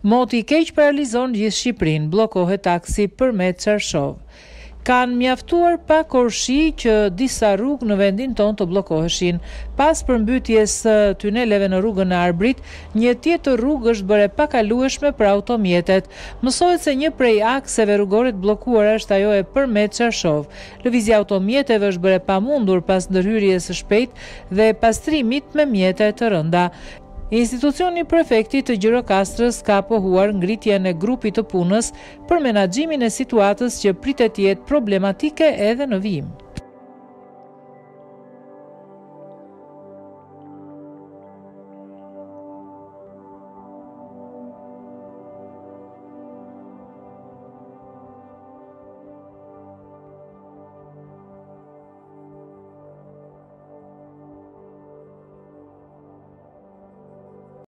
Moti keq paralizon gjithë Shqipërinë, bllokohet aksi përmet Çarshov. Kanë mjaftuar pak orshi që disa rrugë në vendin tonë të bllokoheshin. Pas përmbytjes së tuneleve në rrugën e Arbrit, një tjetër rrugë është bërë pakalueshme për automjetet. Mësohet se një prej akseve rrugore të bllokuara është ajo e përmet Çarshov. Lëvizja automjeteve është bërë pamundur pas ndërhyrjes së shpejtë dhe pastrimit me mjete të rënda. Institucioni i prefektit të Gjirokastrës ka pohuar ngritjen e grupit të punës për menaxhimin e situatës që pritet të jetë problematike edhe në vijim.